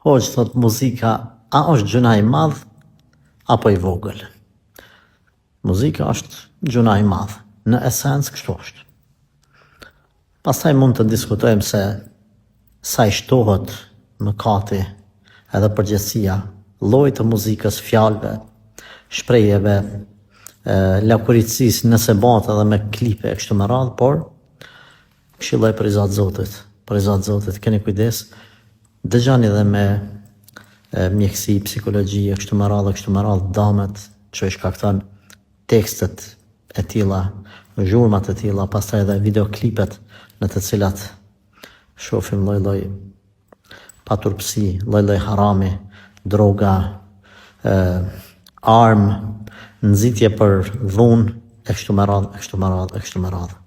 Hoxh thot muzika, a është gjuna i madh apo i vogël? Muzika është gjuna i madh, në esencë kështu është. Pastaj mund të diskutojmë se sa i shtohet mëkati edhe përgjithësia, lloji të muzikës, fjalëve, shprehjeve, lakuritësisë nëse bëhet edhe me klipe e kështu me radhë, por këshilloj për i Zot Zotit, keni kujdes, dëgjoni edhe me mjekësi, psikologji e kështu me radhë, damet që i shkakton tekstet e tilla, zhurmat e tilla, pastaj edhe videoklipet në të cilat shohim lloj-lloj paturpsi, lloj-lloj harami, droga, armë, nxitje për dhunë e kështu me radhë.